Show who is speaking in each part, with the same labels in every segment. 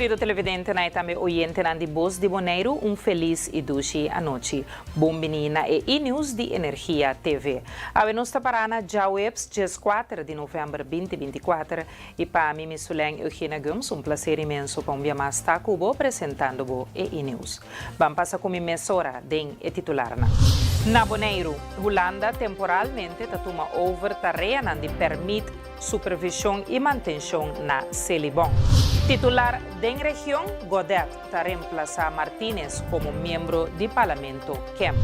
Speaker 1: Querido televidente, nós também oyente de Voz de Bonaire, feliz e doce a noite. Bom menina e e-news de Energia TV. A nossa parana já webs, dia 4 de novembro 2024. E para mim, Sulen Eugenia Gomes, prazer imenso para me mais estar com apresentando o e-news. Vamos passar com a emissora de titular. Na Bonaire, Holanda temporalmente toma over tarefa de permite supervisão e manutenção na Celibon. Titular da região, Godet, está reemplaçar Martínez como membro do Parlamento Kemp.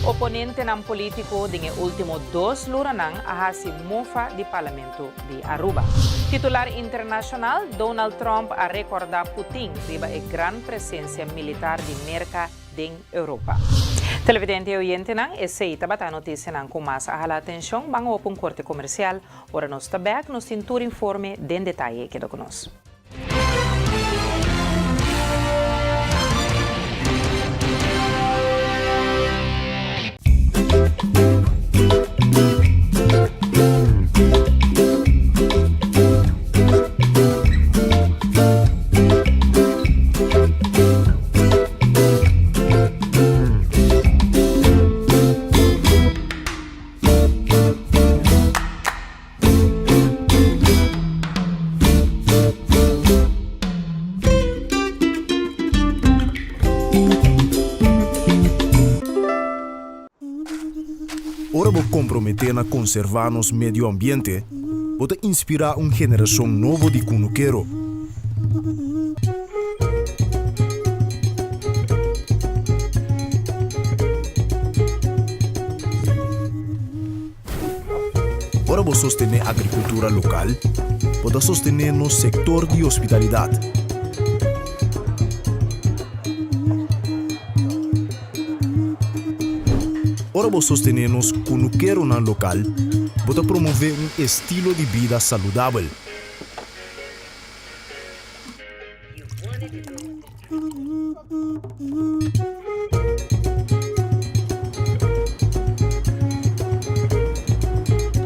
Speaker 1: Oponente não político de último 2 luranang a se mofa do Parlamento de Aruba. Titular internacional, Donald Trump a recordar Putin riba a grande presença militar de América em Europa. Televidente e oyente nang essa bata notícia nang com mais a atenção, vamos a corte comercial. Ora nós está back, nos cintura informe den detalhe que do conosco.
Speaker 2: Ora vou comprometer na conservar nosso meio ambiente, vou inspirar uma geração nova de cunuqueiro. Ora vou sostener a agricultura local, vou sostener no setor de hospitalidade. Ora vou sostener-nos cunuqueiro na local, vou promover estilo de vida saudável.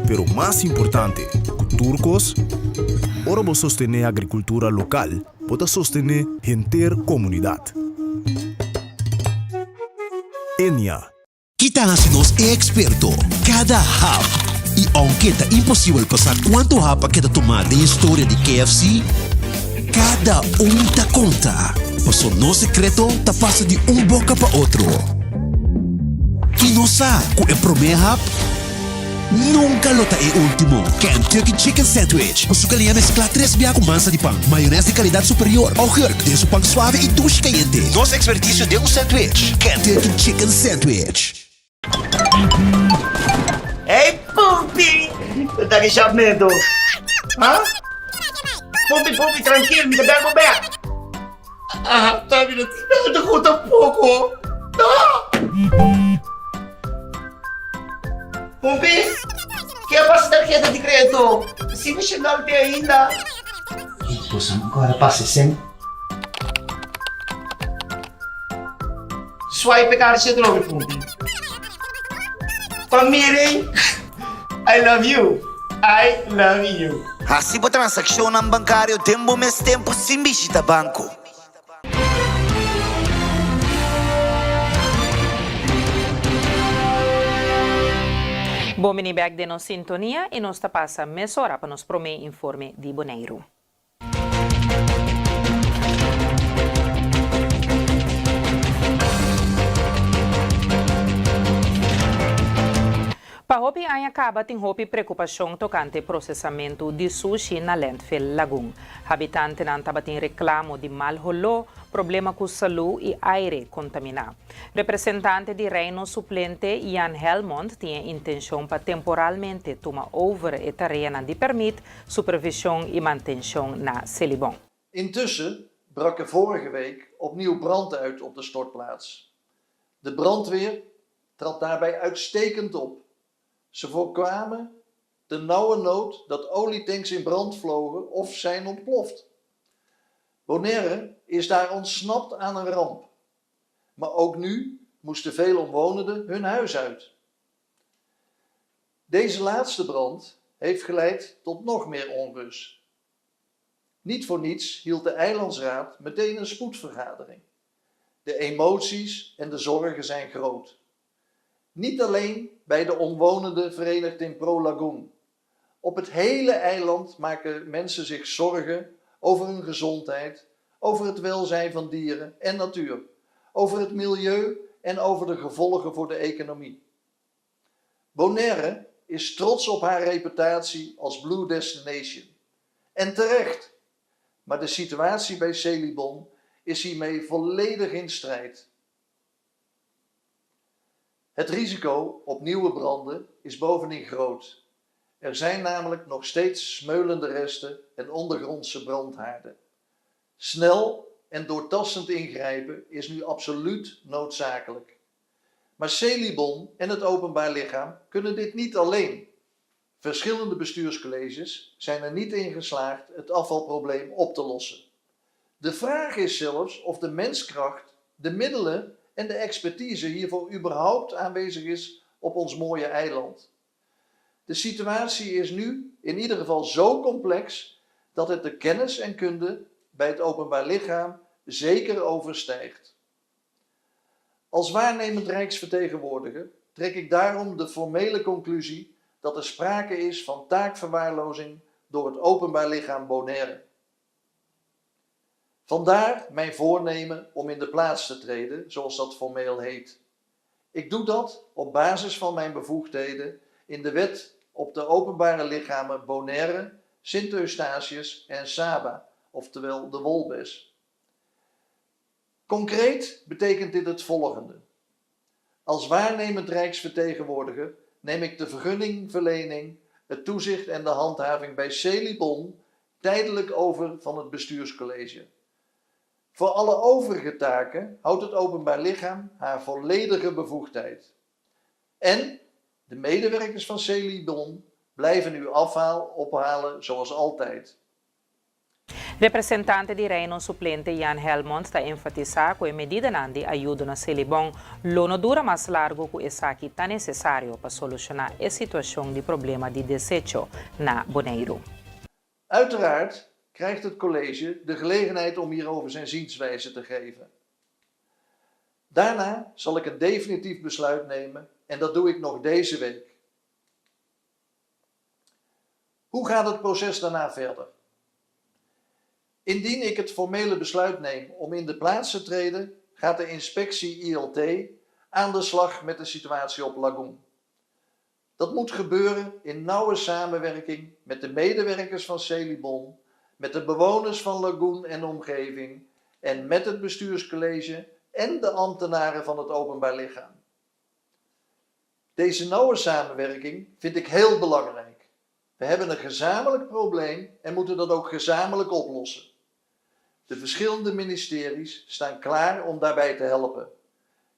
Speaker 2: Pero mais importante, turcos, ora vou sostener a agricultura local, vou sostener a comunidade. Enia.
Speaker 3: Kita nos é experto cada hap. E aunque é impossível passar quanto hap que tomar da história de KFC, cada tá conta. Passou no secreto, tá passa de boca para outro. E não sabe que é primeiro hap, nunca lota é último. Kentucky Chicken Sandwich. O sucalinha mescla 3 biá com massa de pão, maionese de qualidade superior, ou herc, de pão suave e duche caliente. Nosso expertício de sandwich. Kentucky Chicken Sandwich.
Speaker 4: Hey, Pupi! Eu tô aqui chamando. Hã? Pupi, tranquilo, me dá um bebê. Ah, tá me dando conta pouco. Tá! Pupi, que é a tarjeta de crédito? Se me chegar até ainda. Então, agora passa sempre. Swipe card de novo, Pupi. Pamiring, I love you. I love you.
Speaker 5: Assim, a transação não bancário, tempo mais tempo, sem visita banco.
Speaker 1: Bom, mini back de nossa sintonia e nós passa meia hora para nos prometer informe de Bonaire. Para hopi aí acaba tem hopi preocupação tocante processamento de sushi na landfill Lagoon. Habitante não tava tem reclamo de mal rolô, problema com saúde e aire contaminado. Representante de Reino Suplente Ian Helmond tinha intenção para temporalmente tomar over a tarefa de permite supervisão e manutenção na Celibon.
Speaker 6: Intussen brak er vorige week opnieuw brand uit op de stortplaats. De brandweer trad daarbij uitstekend op. Ze voorkwamen de nauwe nood dat olietanks in brand vlogen of zijn ontploft. Bonaire is daar ontsnapt aan een ramp. Maar ook nu moesten veel omwonenden hun huis uit. Deze laatste brand heeft geleid tot nog meer onrust. Niet voor niets hield de eilandsraad meteen een spoedvergadering. De emoties en de zorgen zijn groot. Niet alleen bij de omwonenden verenigd in Pro Lagoon. Op het hele eiland maken mensen zich zorgen over hun gezondheid, over het welzijn van dieren en natuur, over het milieu en over de gevolgen voor de economie. Bonaire is trots op haar reputatie als Blue Destination. En terecht. Maar de situatie bij Celibon is hiermee volledig in strijd. Het risico op nieuwe branden is bovendien groot. Er zijn namelijk nog steeds smeulende resten en ondergrondse brandhaarden. Snel en doortastend ingrijpen is nu absoluut noodzakelijk. Maar Celibon en het openbaar lichaam kunnen dit niet alleen. Verschillende bestuurscolleges zijn er niet in geslaagd het afvalprobleem op te lossen. De vraag is zelfs of de menskracht, de middelen en de expertise hiervoor überhaupt aanwezig is op ons mooie eiland. De situatie is nu in ieder geval zo complex dat het de kennis en kunde bij het openbaar lichaam zeker overstijgt. Als waarnemend Rijksvertegenwoordiger trek ik daarom de formele conclusie dat er sprake is van taakverwaarlozing door het openbaar lichaam Bonaire. Vandaar mijn voornemen om in de plaats te treden, zoals dat formeel heet. Ik doe dat op basis van mijn bevoegdheden in de wet op de openbare lichamen Bonaire, Sint-Eustatius en Saba, oftewel de Wolbes. Concreet betekent dit het volgende. Als waarnemend Rijksvertegenwoordiger neem ik de vergunningverlening, het toezicht en de handhaving bij Celibon tijdelijk over van het bestuurscollege. Voor alle overige taken houdt het openbaar lichaam haar volledige bevoegdheid. En de medewerkers van Celibon blijven uw afval ophalen zoals altijd.
Speaker 1: Representante di Reino suplente Jan Helmond está enfatizando que medidas nandi ayudan a Celibon lono dura más largo que esa que está necesario para solucionar a situación de problema de desecho na Bonaire.
Speaker 6: Uiteraard krijgt het college de gelegenheid om hierover zijn zienswijze te geven. Daarna zal ik een definitief besluit nemen en dat doe ik nog deze week. Hoe gaat het proces daarna verder? Indien ik het formele besluit neem om in de plaats te treden, gaat de inspectie ILT aan de slag met de situatie op Lagoon. Dat moet gebeuren in nauwe samenwerking met de medewerkers van Celibon, met de bewoners van Lagoon en omgeving en met het bestuurscollege en de ambtenaren van het openbaar lichaam. Deze nauwe samenwerking vind ik heel belangrijk. We hebben een gezamenlijk probleem en moeten dat ook gezamenlijk oplossen. De verschillende ministeries staan klaar om daarbij te helpen.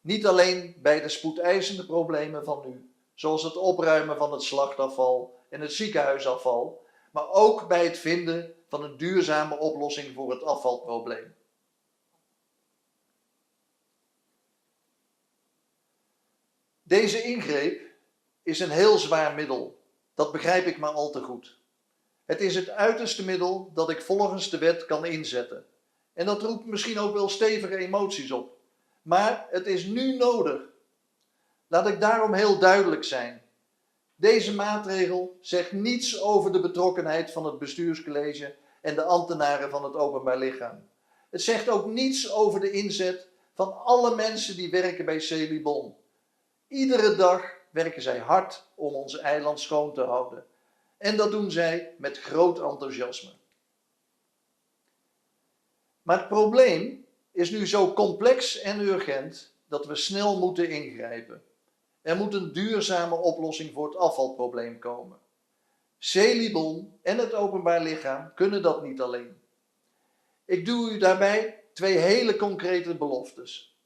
Speaker 6: Niet alleen bij de spoedeisende problemen van nu, zoals het opruimen van het slachtafval en het ziekenhuisafval, maar ook bij het vinden van een duurzame oplossing voor het afvalprobleem. Deze ingreep is een heel zwaar middel. Dat begrijp ik maar al te goed. Het is het uiterste middel dat ik volgens de wet kan inzetten. En dat roept misschien ook wel stevige emoties op. Maar het is nu nodig. Laat ik daarom heel duidelijk zijn. Deze maatregel zegt niets over de betrokkenheid van het bestuurscollege en de ambtenaren van het openbaar lichaam. Het zegt ook niets over de inzet van alle mensen die werken bij Celibon. Iedere dag werken zij hard om ons eiland schoon te houden. En dat doen zij met groot enthousiasme. Maar het probleem is nu zo complex en urgent dat we snel moeten ingrijpen. Er moet een duurzame oplossing voor het afvalprobleem komen. Celibon en het openbaar lichaam kunnen dat niet alleen. Ik doe u daarbij 2 hele concrete beloftes.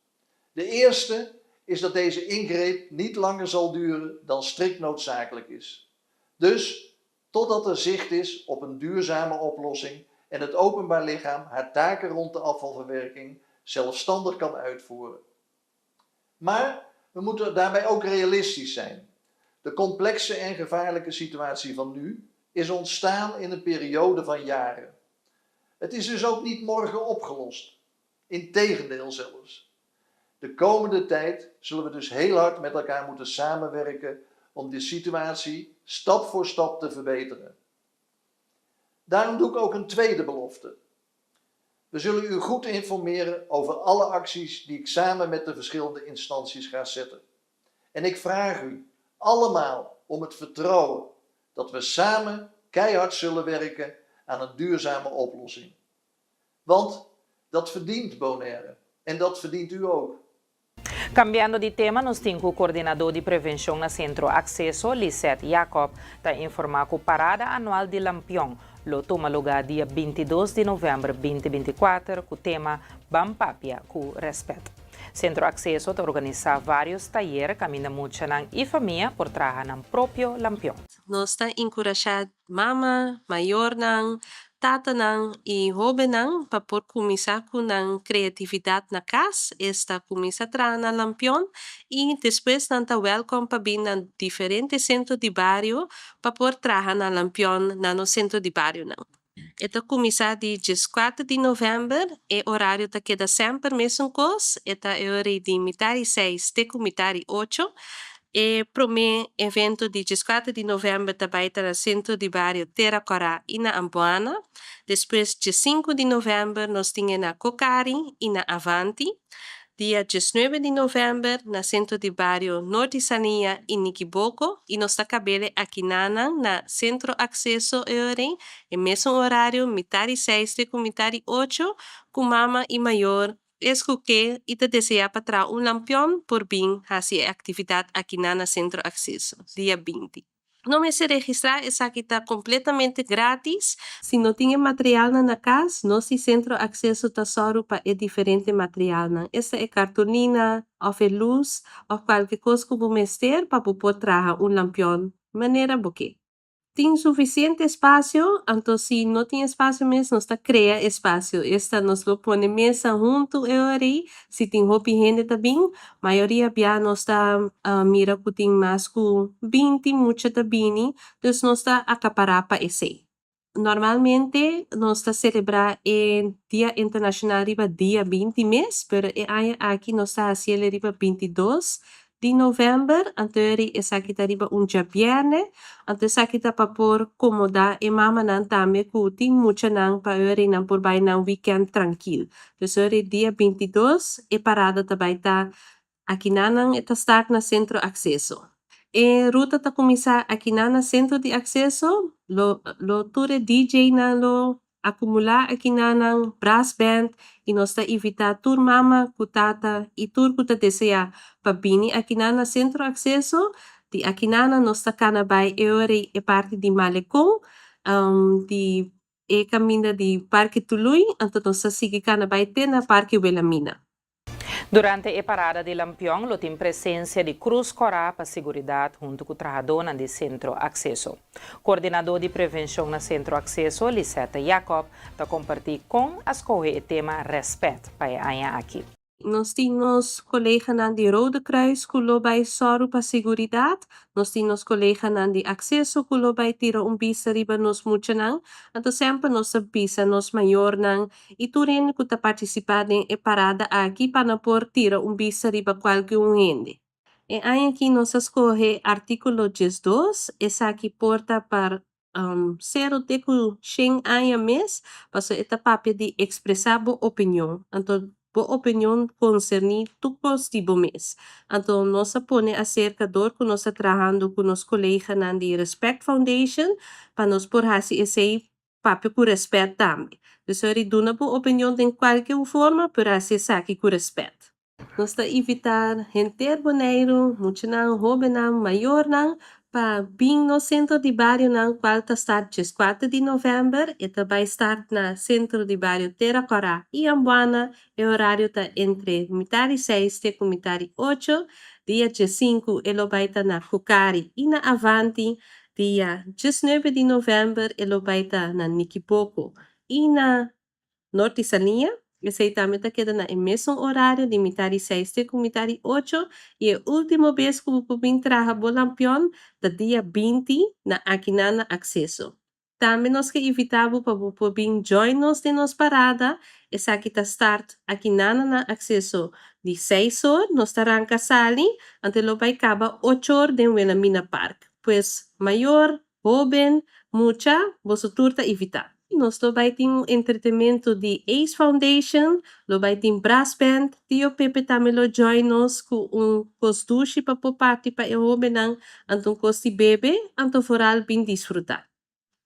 Speaker 6: De eerste is dat deze ingreep niet langer zal duren dan strikt noodzakelijk is. Dus totdat er zicht is op een duurzame oplossing en het openbaar lichaam haar taken rond de afvalverwerking zelfstandig kan uitvoeren. Maar we moeten daarbij ook realistisch zijn. De complexe en gevaarlijke situatie van nu is ontstaan in een periode van jaren. Het is dus ook niet morgen opgelost. Integendeel zelfs. De komende tijd zullen we dus heel hard met elkaar moeten samenwerken om de situatie stap voor stap te verbeteren. Daarom doe ik ook een tweede belofte. We zullen u goed informeren over alle acties die ik samen met de verschillende instanties ga zetten. En ik vraag u allemaal om het vertrouwen dat we samen keihard zullen werken aan een duurzame oplossing. Want dat verdient Bonaire en dat verdient u ook.
Speaker 1: Cambiando de tema, nós temos o coordenador de prevenção na Centro Accesso, Lisette Jacob, está informar que a parada anual de Lampião lo toma lugar dia 22 de novembro de 2024 com o tema Bampapia com Respeito. Centro Accesso está organizar vários talleres caminha muchanan e família por trabalhar no próprio Lampião.
Speaker 7: Nós está encorajado mama, maior nang, tata nang e joven nang para por começar com nang criatividade na casa, esta começa a trabalhar na Lampião e depois nanta welcome para vir na diferentes centros de bairro para por trabalhar na Lampião no centro de bairro nang. Esta começa de 4 de novembro e horário tá queda sempre mesmo coisa, esta é hora de metade 6 até metade 8. E prome evento de 4 de novembro também está no centro de bairro Terra Corá e na Amboana. Depois, de 5 de novembro, nós temos na Cocari e na Avanti. Dia 19 de novembro, no centro de bairro Norte Sania e Niquiboco. E nós acabamos aqui na Centro Accesso Euren, e mesmo horário, metade 6 até metade 8, com mama e maior. Escuque e te deseja para trazer lampião por vir fazer atividade aqui na Centro Accesso, dia 20. Não me se registrar, essa aqui está completamente grátis. Se não tinha material na casa, nosso Centro Accesso está só para diferente material. Essa é cartolina, ou é luz, ou qualquer coisa que você ter para poder trazer lampião. Maneira boque. Tem suficiente espaço, então se não tem espaço mesmo, nós cria espaço. Esta nós lo põe mesa junto aí, se tem hobby gente também, maioria bia nós mira que tem mais que 20 muita também, então nós acaparar para esse. Normalmente nós celebrar o Dia Internacional riba dia 20 mês, pero aqui nós fazendo riba 22 de novembro, anterior essa aqui riba dia viernes, então essa aqui para por comodar e mama não também que tem muita não para hora não por vai não weekend tranquilo. Então hora dia 22 e parada também tá aqui não está start na Centro Accesso. E ruta tá começar aqui na Centro de Accesso, lo tour DJ na lo acumular aqui na brass band e nós tá evitar tour mama, kutata e tour kuta deseja para vir aqui na Centro Accesso, de aqui na nós tá canabay e parte de Malecon, de caminho de Parque Tului, então nós tá sigue canabay na Parque Wilhelmina.
Speaker 1: Durante a parada de Lampião, tem presença de Cruz Corá para segurança junto com o trabalhador do Centro Accesso. Coordenador de prevenção na Centro Accesso, Lisette Jacob, está compartilhando com as correias o tema respeito para a aqui.
Speaker 7: Nós temos colegas de Rode Kruis que lobby soro para seguridade. Nós temos colegas de Accesso que lobby tira bisa riba nos mucha nang. Então sempre nós bisa nos maior nang. E turin que está participando em parada aqui para por tira bisa riba qualquer gente. E aí aqui nós escolhe artículo 12, essa aqui porta para 0 de 100 anos mês, para esta papel de expressar boa opinião. Então opinião concernir todos tipo mês. Então, nós põe acerca do que nós trabalhando com os colegas na Respect Foundation para nós por fazer esse papel com respeito também. Então, eu dou uma opinião de qualquer forma para fazer isso aqui com respeito. Nós está evitar gente boneiro, muito não, jovem não, maior não, para vir no centro de bairro não, qual está start 4 de novembro, e também start na centro de bairro Terra Corá e Amboana, e o horário está entre metade 6 e metade 8, dia 5 ele vai estar na Cocari e na Avanti, dia 19 de novembro ele vai estar na Niquiboco e na Norte Sania. Esse também está quedando no mesmo horário de metade 6 até metade 8 e a última vez que eu vim trabalhar Lampião da dia 20 na aqui na Accesso. Também nós que evitamos para poder join nos de nos parada, essa que tá start aqui na acesso de 6 horas, nós arranca sali, até lo vai acaba 8 horas de Wilhelmina Park. Pues maior, joven, mucha, você turta evitar. Nós lo vai ter entretenimento de Ace Foundation, lo vai ter brass band, tio Pepe também lo join nos com costuche para parte para o joven anton costi bebe, anton foral bem desfrutar.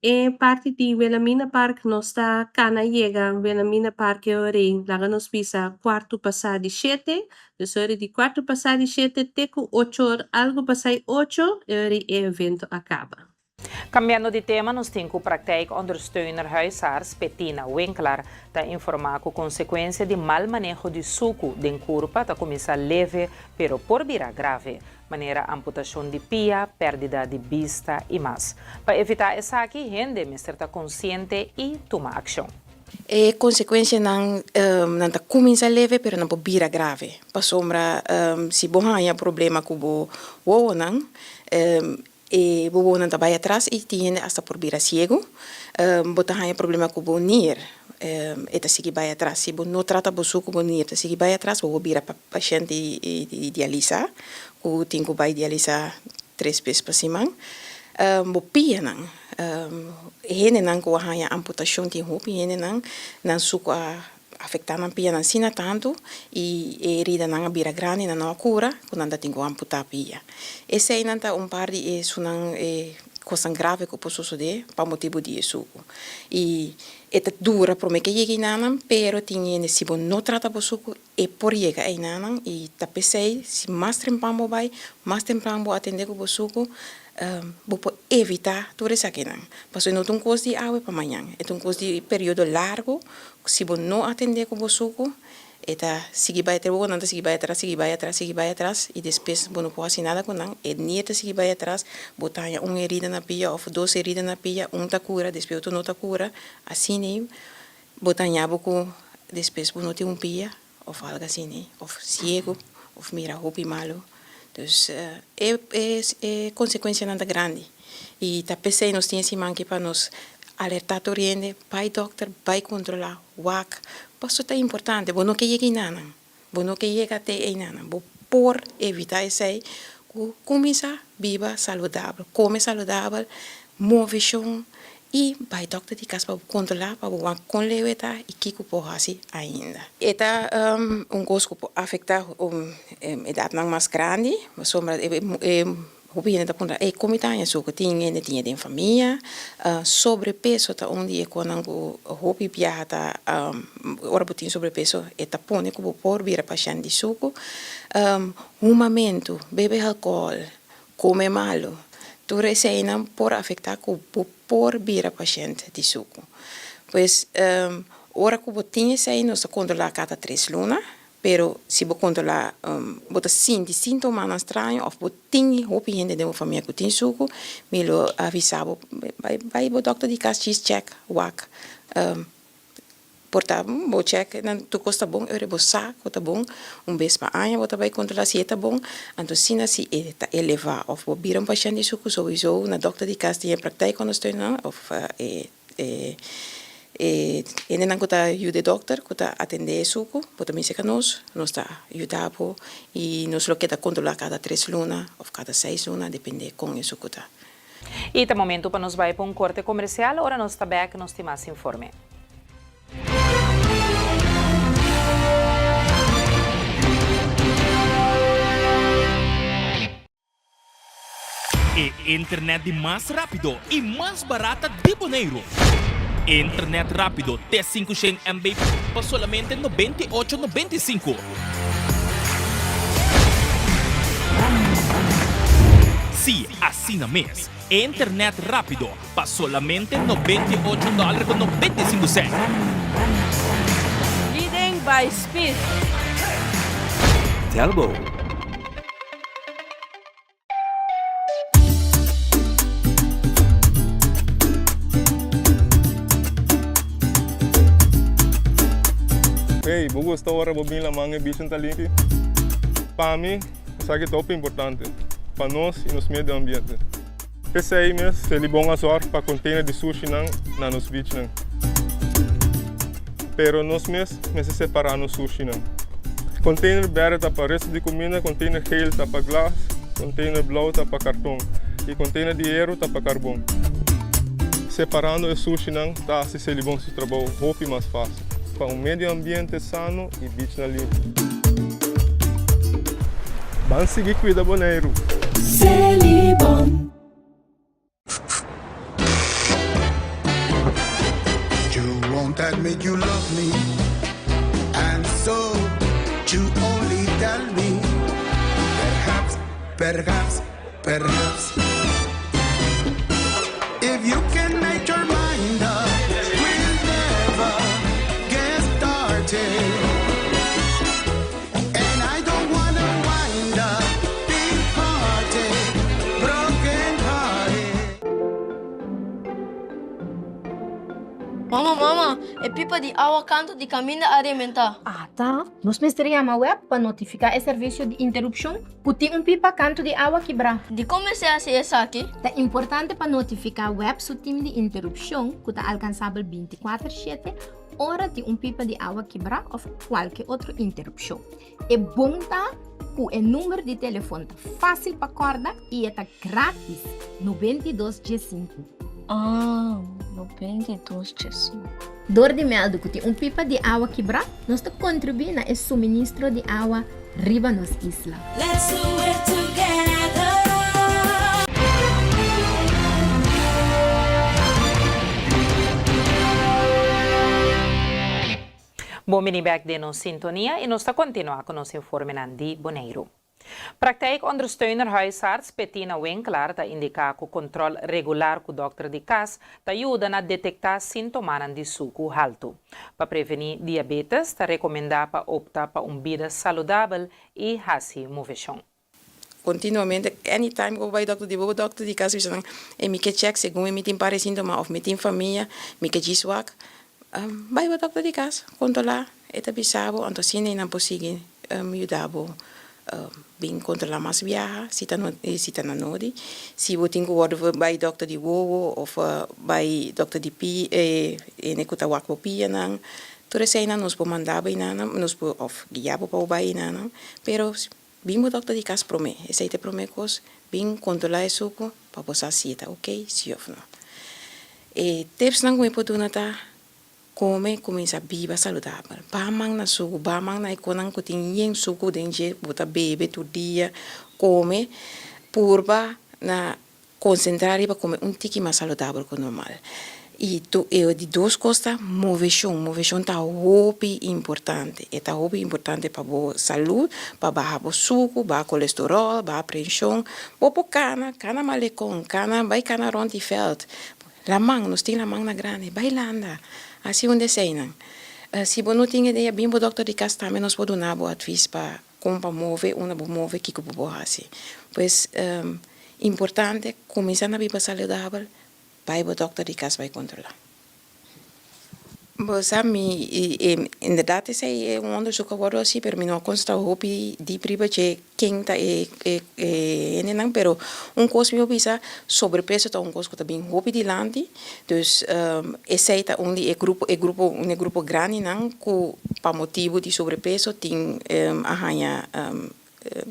Speaker 7: E parte de Wilhelmina Park nós está cana chega Wilhelmina Park ori lá nos pisa quarto passar de 7, dus ori de quarto passar de 7 teco 8 horas, algo passar 8 ori e evento acaba.
Speaker 1: Cambiando de tema, nos temos o praktijkondersteuner huisarts Bettina Winkler está informar com consequência de mal manejo de suco de curva está começar leve, pero por virar grave, maneira amputação de pia, perda de vista e mais. Para evitar essa aqui, gente, mister está consciente e toma ação.
Speaker 8: E consequência não tá começa leve, pero não pode virar grave. Para sombra, se você tem problema com o não e bobo não vai atrás e tem hasta por virar cego, botar tem problema com o nier, eta seguir vai atrás. Se você não trata o suco com nier, seguir vai atrás, bobo virar paciente de dialisa, o tem que vai dialisar 3 vezes por semana. Bo pia não, hene não com a amputação de roupa, hene não suco afetar na pia não sina tanto e herida não abira grande não cura quando anda tem que amputar pia. Esse aí não tá par de isso não coisa grave que posso suceder para motivo de isso. E é dura para mim que chegue não, pero tinha se bom não trata o suco e por chegar aí não e tá pensei se mais tempo vou atender com o suco vou evitar tudo isso aqui não. Porque não tem coisa de água para amanhã, é um coisa de período largo. Se você não atender com o suco, eta seguir vai atrás, não seguir vai atrás e depois você não pode fazer nada com não. E nem seguir vai atrás, botar uma herida na pia ou 2 heridas na pia, tá cura, depois outro não tá cura, assim nem botar com depois você não tem pia ou algo assim nem, ou cego, ou mira roupa malo. Então é consequência nada grande e tá pensei nós temos que para nós alertar o oriente, vai doctor, vai controlar, WAC, isso é importante, você não quer chegar nada, você não quer chegar até nada, por evitar isso aí, começar viva saudável, come saudável, move chão e vai doctor de casa para controlar, para o com leveta e que que pode fazer ainda. Eta coisa que pode afetar idade mais grande, mas sombra hoe je dat komt, kom je daar en zo, tinha de família, sobrepeso tá onde quando hobby piata, ora botin sobrepeso, eta pone como por vir a paciente de suco, momento, bebe álcool, come malo, tudo isso aí não por afetar por vir a paciente de suco. Pois, ora que botin isso aí nós controlar cada 3 lunas. Pero se você controlar, você sente sintomas estranhos, ou você tem roupa gente de uma família que tem suco, melhor avisar, vai o doctor de casa check, WAC, portar, vou check, não tu custa bom, eu vou saco, tá bom, vez para ano, você vai controlar se tá bom, então se não se está elevar, ou vou vir paciente de suco, sowieso, na doctor de casa tem praktijk quando estou não, ou ele não está ajuda doctor, que está atender suco, pode me secar nós está ajudando e nós lo queda controlar cada 3 lunas ou cada 6 lunas, depende com isso que está.
Speaker 1: E tá momento para nós vai para corte comercial, ora nós está back, nós tem mais informe.
Speaker 9: E internet de mais rápido e mais barata de Bonaire. Internet rápido T5 MB por solamente 98,95. Sim, assina mês. Internet rápido por solamente $98,95.
Speaker 10: Leading by speed.
Speaker 3: Telbo.
Speaker 11: Hey, vou estar agora bobinho lá manga bicho tá limpo. Para mim, isso aqui é top importante para nós e nos meio do ambiente. Esse aí mesmo, ele bom azor para container de sushi na nos beach não. Pero nós mesmo separar no sushi não. Container verde tá para resto de comida, container geel tá para glas, container blauw tá para cartão e container de hierro tá para carvão. Separando o sushi não tá se ele bom se trabalho roupa mais fácil para meio ambiente sano e beach na limpo. Vamos seguir cuida boneiro.
Speaker 10: Celibon. You won't admit you love me, and so you only tell me, perhaps, if you can make your mind up, we'll never get started. And I don't wanna wind up big hearted, broken hearted.
Speaker 12: Mama, é pipa de água canto de caminho alimentar.
Speaker 13: Ah, tá. Nós mesteriamo a web para notificar o serviço de interrupção que tem pipa canto de água quebrar.
Speaker 12: De como se hace isso aqui?
Speaker 13: É importante para notificar a web se time de interrupção que está alcançável 24/7 hora de pipa de água quebrar ou qualquer outra interrupção. É bom tá que o número de telefone tá fácil para acordar e é grátis no 22G5.
Speaker 12: Ah, 92G5.
Speaker 13: Dor de meldo que tem pipa de água quebrar, nós contribuímos na suministro de água riba nos isla.
Speaker 10: Let's do it together.
Speaker 1: Bom, back de nos sintonia e nós está continuar com nosso informe de Bonaire. Praktijkondersteuner huisarts Bettina Winkler está indicar que o controle regular com o dokter de casa ajuda a detectar sintomas de suco alto. Para prevenir diabetes, está recomendado para optar para vida saudável e fazer movição.
Speaker 8: Continuamente, anytime que eu vou ao dokter de casa, eu me check segundo eu me tem para sintoma ou me tem família, me que giswak, vai ao dokter de casa, controlar, eta bisabo, então sim não possível me ajudar bem controlar mais viaja, se está na nodi, se você tem que ir vai dokter de wowo ou vai dokter de pi, ne kuta wakbo pia nang, toda cena nos po mandar bem nang, nos po of guiar po vai nang, pero bem o dokter de casa prome, esse te prome cos, bem controlar isso ko, para você aceitar, ok, se of não. E tips nang ko po nata começa a viver saudável. Bamang na suco, bamang na ikonang kuting yang suco dengue, bota bebe todo dia, come, purba na concentrar para comer tique mais saudável que o normal. E de duas coisas, movição tá hobby importante. É tá hobby importante para a saúde, para baixar o suco, para colesterol, para a pressão, para cana malecon, vai cana rond die veld. Lamang, nós temos lamang na grande, vai landa. Assim onde sei não. Se você não tem ideia, bem o dokter de casa também nós podemos dar boa advice para como mover, que você pode fazer. Pois importante começar a viver saudável, vai o dokter de casa vai controlar. Bosa mi inderdaad is hij onderzoek geworden als hij per mino consta hopi di privace quem ta nang pero coisa mi bisa sobrepeso ta coisa que também hopi di landi dus esse ta only grupo grande nang ku pa motivo di sobrepeso tin ahanya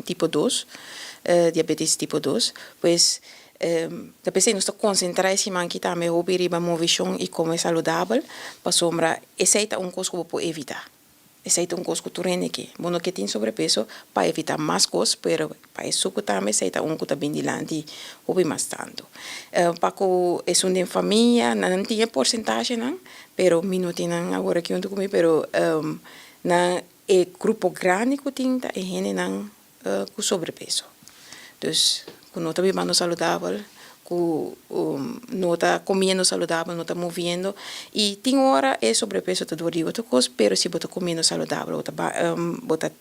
Speaker 8: tipo 2 diabetes tipo 2 pues da pessoa não está concentrada em manque também hobby riba movição e comer saudável para sombra esse é coisa que pode evitar esse é coisa que tu rende aqui bom que tem sobrepeso para evitar mais coisas pero para isso que também esse é que também dilante hobby mais tanto para que é de família não tem porcentagem não pero minuto não agora que eu estou comigo pero na grupo grande que tem é gente não com sobrepeso dus não está vivendo saudável, não está comendo saudável, não está movendo. E tem hora é sobrepeso de dor de outra coisa, mas se você está comendo saudável, você está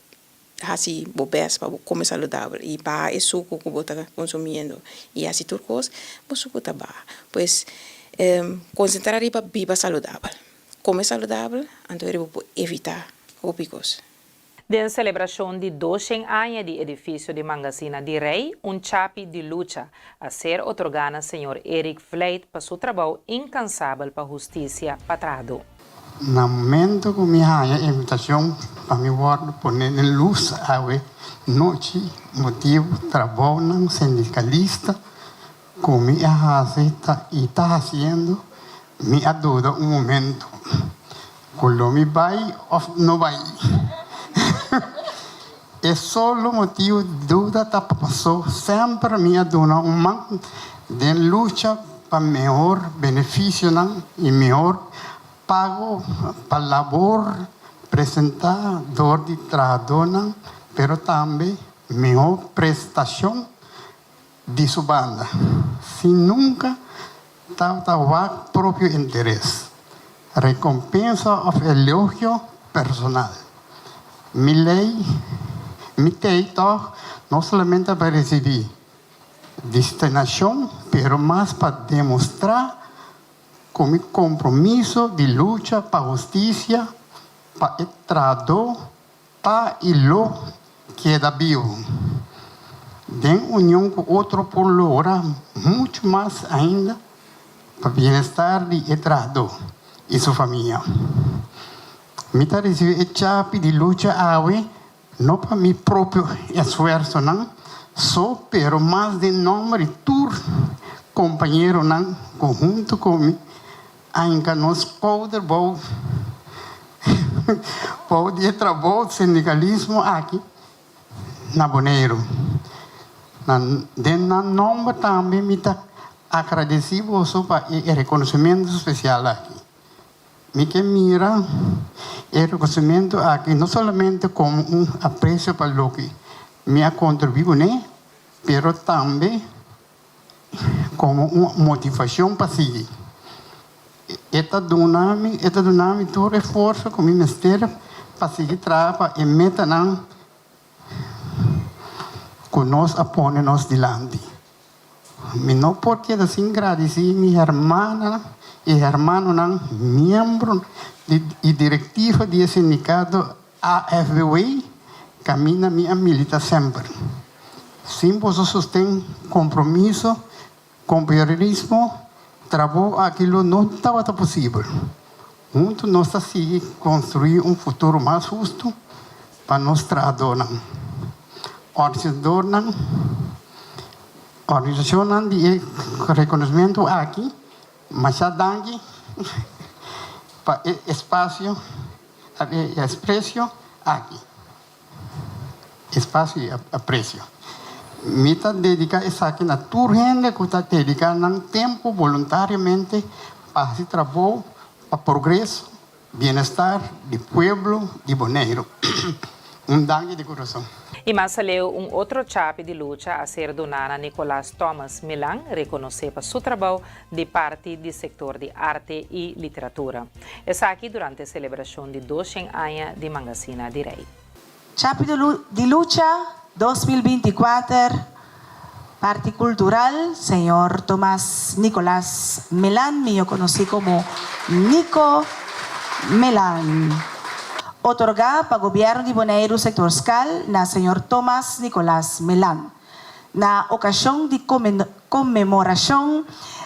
Speaker 8: assim, bobes para comer saudável. E para é suco que você está consumindo. E assim, tudo coisa, você está bem. Pois, concentrar para viver saudável. Comer saudável, então você pode evitar outras coisas.
Speaker 1: De celebração de 200 anos de edifício de Mangazina de Rei, chapi de luta a ser otorgado ao Sr. Eric Vleit para seu trabalho incansável para a justiça patrado.
Speaker 14: No momento que me haya invitação para me poner em luz a noite, motivo, trabalho não sindicalista, como me está fazendo, me ajuda momento. Quando me vai ou não vai. É só o motivo de dúvida que passou, sempre me ajuda man de luta para melhor benefício e melhor pago para labor, apresentador de trabalho, pero também melhor prestação de sua banda. Se nunca estava próprio interesse. Recompensa ou elogio personal. Mi lei, mi teito, não somente para receber destinação, pero mais para demonstrar como compromisso de luta para a justiça, para o trabalho, para o que é vivo. Em união com outro por lograr muito mais ainda para o bem-estar de trabalhador e sua família. Me está recebendo o chapi de luta não para meu próprio esforço, não, só pero mais de nome de todos companheiros, não, conjunto comigo, ainda nos poder pode trabalhar sindicalismo aqui na Boneiro. Na nome também me está agradecido para o reconhecimento especial aqui. Me que mira o reconhecimento aqui não somente como apreço para o que me ha contribuído, né, pero também como uma motivação para seguir. Esta donami todo esforço com o ministério para seguir trabalhando e meta não que nós aponemos diante. Me não porque assim agradecer minha irmã e hermano não membro e diretiva do sindicato AFBWay caminha minha milita sempre. Sempre sustém compromisso, companheirismo, trabalho aquilo não estava possível. Juntos nós assim construir futuro mais justo para nós trabalhadores. Organização de reconhecimento aqui, mas já dangue para espaço, expressão aqui. Espaço e apreço. Me está dedicando isso aqui na tua gente que está dedicando tempo voluntariamente para esse trabalho, para progresso, bem-estar do povo de Boneiro. Dangue de coração.
Speaker 1: E mais leu outro chapi de luta a ser donado a Nicolás Thomas Milan, reconhecer para seu trabalho de parte do setor de arte e literatura. Está aqui durante a celebração de 200 anos de Mangazina de Rei.
Speaker 15: Chapi de luta 2024, parte cultural, Sr. Tomás Nicolás Milan, yo conocí como Nico Milan. Otorgada para o governo de Boneiro Sector Scal na Sr. Tomás Nicolás Milan. Na ocasião de comemoração,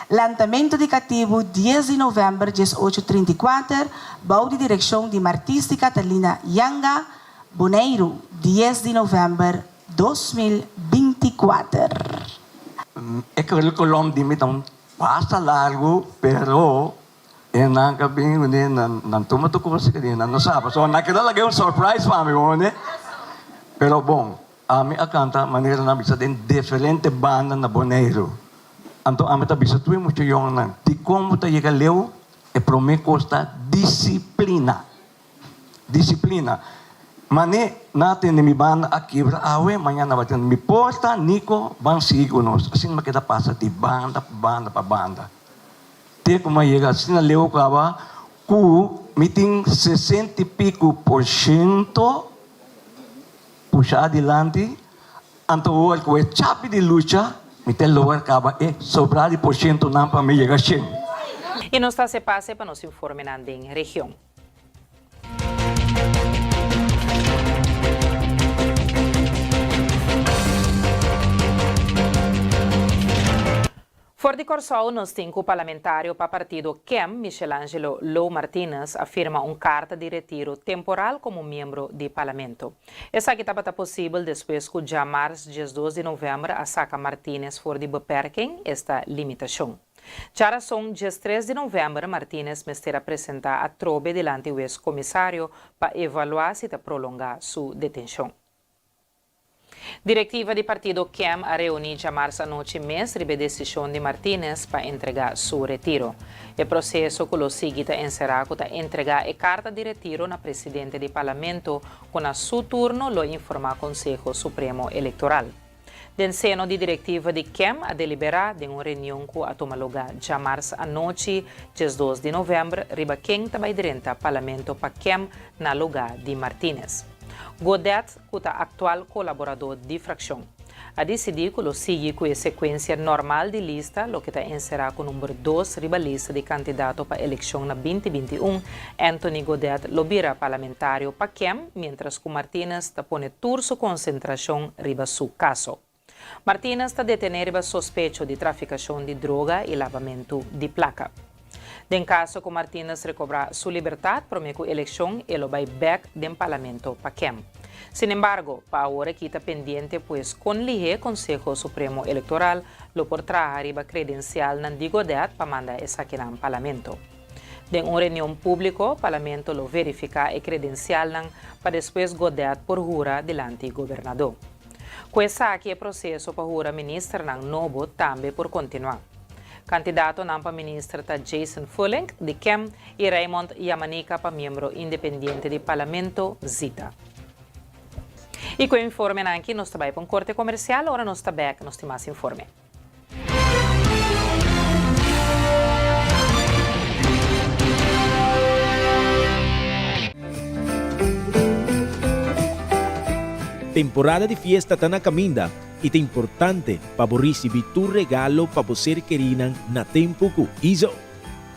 Speaker 15: lançamento indicativo 10 de novembro de 1834, bau de direção de Martista Catalina Yanga, Boneiro, 10 de novembro 2024.
Speaker 16: O currículum de mim passa largo, pero nang gabi nang tumatuko ko sa kanina, no sabe. So nakilala surprise para mim, né? Pero bom, ami akanta maneira na bisa din diferente banda na Boneiro. Anto ami ta bisa tuwi mo yung nang ti como ta llega leu e prome costa disciplina. Disciplina. Mane natin ni mi banda aqui awe mañana batin mi porta Nico van seguir-nos. Assim makita pasa ti banda pa banda. Te como llega sinaleu kaba ku meeting 60 e pico % puxa adelante anto o que é chapi de luta meter lower kaba e sobrar de por cento não para me llegar chen.
Speaker 1: E nos se passe para nos informar na região. For de Corsol, nos cinco parlamentário para partido QEM, Michelangelo Lou Martínez, afirma carta de retiro temporal como membro do parlamento. Essa aqui estava possível depois que já março, dia 12 de novembro, a saca Martínez for de beperking esta limitação. Já razão, dia 3 de novembro, Martínez me terá apresentar a trobe delante do ex-comissário para avaliar se está prolongar sua detenção. Diretiva do partido QEM a reunir já março noite mês ribe decisão de Martínez para entregar seu retiro. O processo que lo seguita encerrar para entregar a carta de retiro na presidente do parlamento, com a seu turno lo informar Conselho Supremo Eleitoral. Den seno de diretiva de QEM a deliberar de uma reunião que a toma lugar já março à noite, dia 12 de novembro, riba quem também direnta parlamento para QEM na lugar de Martínez. Godet, que é atual colaborador de fração, a decidir que lo sigue com a sequência normal de lista, lo que está encerrado com o número 2 riba lista de candidato para a eleição na 2021, Anthony Godet lo vira parlamentário para QEM, mientras que Martínez está pone toda sua concentração riba seu caso. Martínez está detenido riba suspeito de traficação de droga e lavamento de placa. Den caso que Martínez recobrar sua liberdade, promete a eleição e lo vai back do parlamento para QEM. Sin embargo, para agora que está pendiente, pois com o Conselho Supremo Eleitoral lo por trazer riba credencial na Godet para mandar essa aqui no parlamento. De uma reunião pública, o parlamento lo verifica a credencial para depois Godet por jura delante do governador. Com essa aqui é processo para jura ministro novo também por continuar. Candidato para ministro está Jason Fulling, de QEM, e Raymond Yamanica para membro independente do parlamento, ZITA. E com o informe aqui, nós estamos para um corte comercial, agora nós estamos back, nós temos mais informe.
Speaker 17: Temporada de fiesta está na caminda e é importante para receber tu regalo para você querer na tempo com Izo.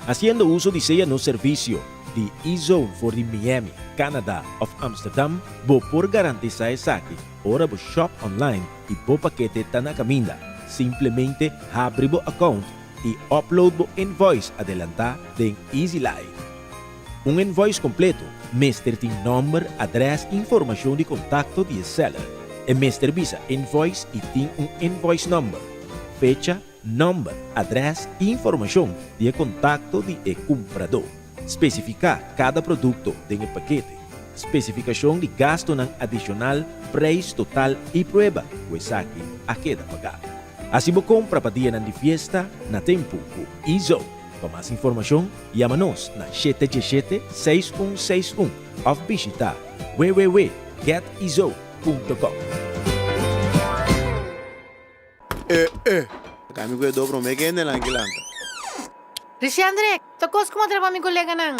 Speaker 17: Haciendo uso de seu no serviço de Izo for the Miami, Canada of Amsterdam, vou por garantizar essa aqui. Ora vou shop online e vou paquete está na caminda. Simplesmente abre o account e upload o invoice adelantar em Easy Life. Invoice completo, Mr. tem nome, adresse e informação de contato de seller. E Mr. visa invoice e tem invoice number, fecha, nome, adresse e informação de contato de comprador. Especificar cada produto do paquete. Especificação de gasto adicional, preço total e prueba, pois aqui a queda pagar. Assim você compra para dia de fiesta na tempo com Izo. Para mais informação, chama-nos na 717-6161 ou visita www.getizo.com.
Speaker 18: Kami ko dobro me kende lang kilanta.
Speaker 19: Rishi Andre, tokos ko matra pa mi kolega nang.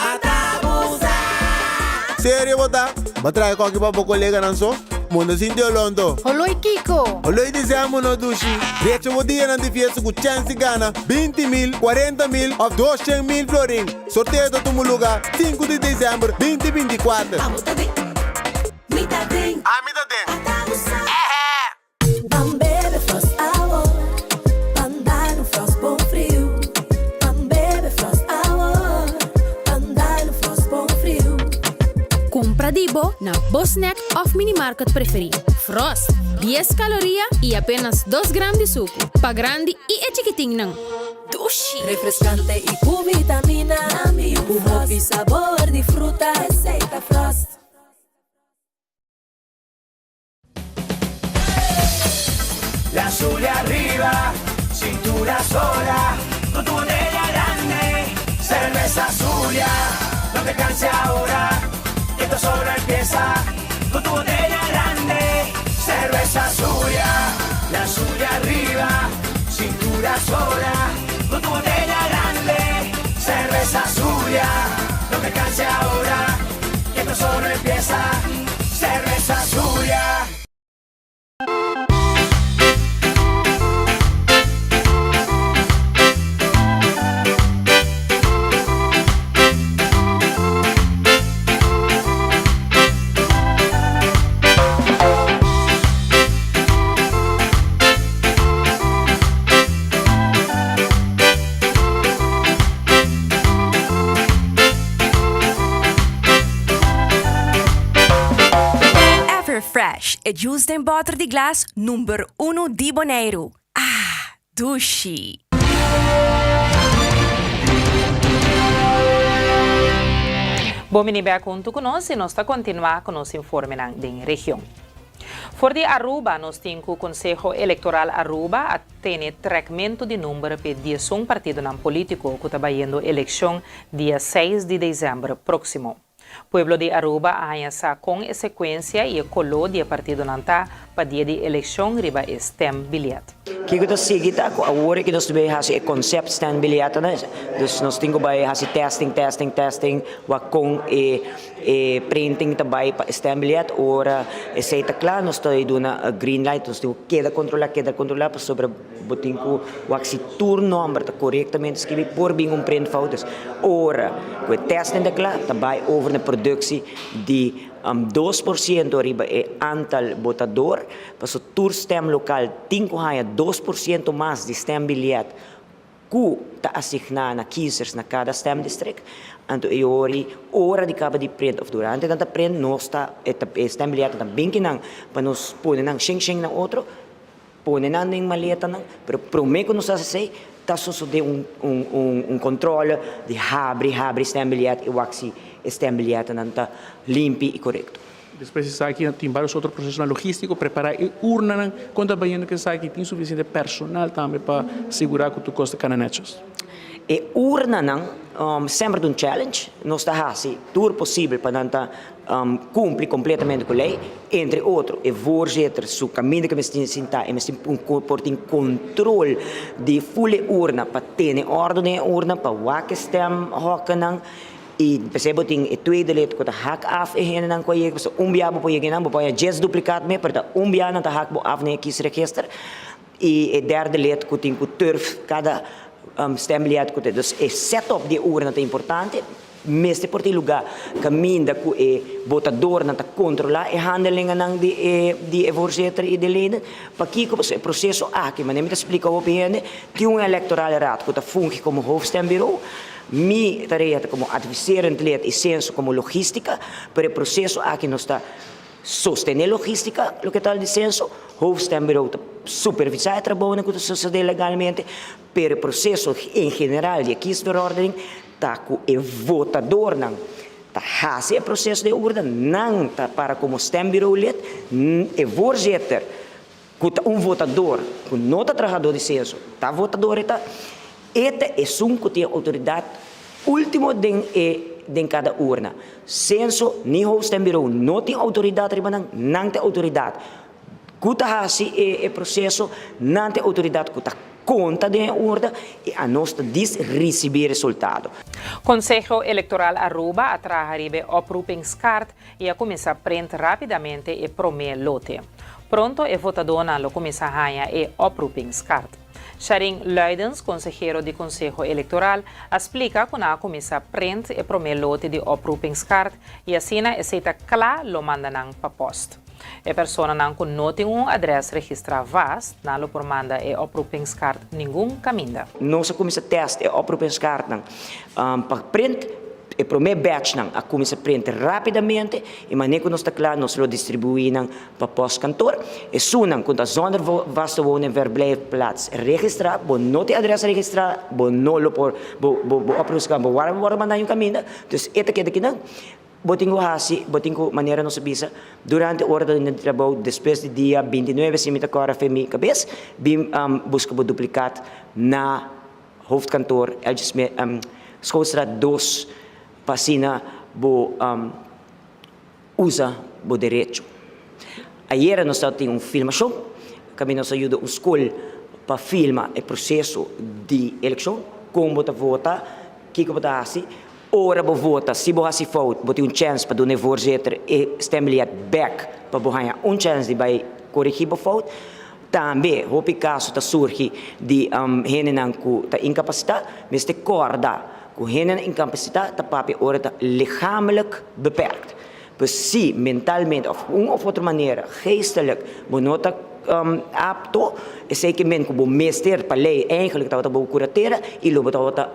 Speaker 18: Serio bota? Batray ko aki pa po kolega nang so? Mundo sindio londo.
Speaker 19: Holoy Kiko.
Speaker 18: Holoy desiamo no dushi. Reaction mo diyan ang difiesa ku chance gana 20,000, 40,000 of 200,000 florin. Sorteio do tumuluga 5 de dezembro 2024.
Speaker 20: Amita den.
Speaker 21: Bebe Frost Hour. Andar no Frost bom frio. Bebe Frost Hour. Andar no Frost bom frio.
Speaker 22: Compra Dibo na Bosnack of Minimarket preferido. Frost, 10 calorias e apenas 2 gramos de suco. Pa grande e é chiquitinho não.
Speaker 21: Dushi. Refrescante e com vitamina. Um hobby sabor de fruta. Receita Frost.
Speaker 23: La azul arriba, cintura sola, con tu botella grande, cerveza Zulia, no te canses ahora, que esto solo empieza, con tu botella grande, cerveza Zulia, la azul arriba, cintura sola, con tu botella grande, cerveza Zulia, no te canses ahora, que esto solo empieza, cerveza Zulia.
Speaker 2: Fresh e juice em butter de glass número 1 de Bonaire. Ah, Dushi!
Speaker 1: Bom, menina, conto conosco e nós está continuar com nosso informe na região. For de Aruba, nós temos o Conselho Eleitoral Aruba a ter tratamento de número para um partido não político que está batendo eleição dia 6 de dezembro próximo. Pueblo de Aruba avança com a sequência e colou de partido não está para dia de eleição riba stem bilhete.
Speaker 4: Que kita sige ta ko awore que nós também hasi concept stand bilhete né. Dus nós tingo vai hasi testing wa com e printing também para stand bilhete ora sei ta claro nós tô indo na green light nós tingo queda controlar para sobre botinco wa si turno number ta corretamente escrever por bem print fotos ora com testing da claro também over na produção de 2% riba e antal votador, paso tur stem local 2% mais de stem bilhete que ta asigna na kiezers na cada stem district. Anto iori ora di caba di print of durante tanta print nos ta stem bilhete ta binki nang panos pone nang shing na outro pone nang ning maleta nang pero prometo nos sei ta sucede controle de abre stem bilhete e waxi stem bilhete nanta limpi e correto.
Speaker 20: Depois sai que tem vários outros processos logísticos, preparar e urna, quando a banheiro que sai que tem suficiente personal também para segurar que tu custa cananechos.
Speaker 4: E urna não sempre um challenge, nós está assim, tudo possível para nanta cumprir completamente com a lei, entre outros, e voorzitter, su caminho que me sinta, e me portem controle de full urna para ter ordem urna para waak stem hocken e percebo tem e tweede lid ko ta hak af e hen nang ko yek so umbia bo yek nang bo ya 10 duplicat me per ta umbia nang ta hak bo af ne kies register e derde lid ko tem ko turf cada stembilhete ko te dus e setup de urna é importante mestre por ti lugar caminho ku e votador nang ta controlar e handling nang di voorzitter e de leden pa kiko o processo que mas nem me explica o bem que electoral raad ko ta funge como hoofdstembureau mi tarefa como adviserend lid e senso como logística para o processo aqui nós está sostener logística lo que tal de senso hoofdstembureau supervisar o trabalho que sucede legalmente para o processo em geral de kiesverordening tá com o votador não tá faz o processo de urna não tá para como stembureau lid e voorzitter com votador com nota trabalhador de senso tá votador tá esta é que tem autoridade último de cada urna. Senso, ni hoofdstembureau não tem autoridade, não tem autoridade. Kuta hasi e processo, não tem autoridade kuta conta de urna e a nós diz receber resultado.
Speaker 1: Conselho Eleitoral Aruba atraharibe oproepingskaart e a começar a prender rapidamente e promer lote. Pronto e votador lo começa a ganhar e oproepingskaart. Sharing Luidens, consejero do Conselho Eleitoral, explica que na comissão prende e promer lote de oproepingskaart e assim aceita claro lo manda nang pa post. E persona nang kun noti adres registra vast, na lo por manda e oproepingskaart nenhum caminda.
Speaker 4: Nossa comissão teste e oproepingskaart nang pa print e promer batch nang a comissão prende rapidamente e maneira que nós está claro nós lo distribuir nang pa post kantoor e sunang quando a zonder vaste wonen verblijfplaats registrar bo noti adres registrar bo nolo por bo oproepingskaart bo war manda yung caminda dus ete que nang botingo maneira nossa bisa durante a hora de trabalho depois do dia 29 se me agora foi minha cabeça busca o duplicado na hoofdkantoor Schoolstraat 2 pasina bo usa bo direito. Ayer nós tínhamos filmação, que nos ajuda a escola para filmar o processo de eleição, como vota, que vota assim. Ora bo vota, se bo hasi fout, bo tem chance para donar voorzitter e stembilhete back para bo ganhar chance de vai corrigir bo fout. Também, hopi caso ta surge de henenang ku ta incapacidade, mas te corda ku henen incapacidade ta papi ora ta lichamelijk beperkt. Dus se mentalmente of outra maneira, geestelijk, bo nota apto, is zeker men kubo meester palei eigenlijk dat we curateren, e lobo dat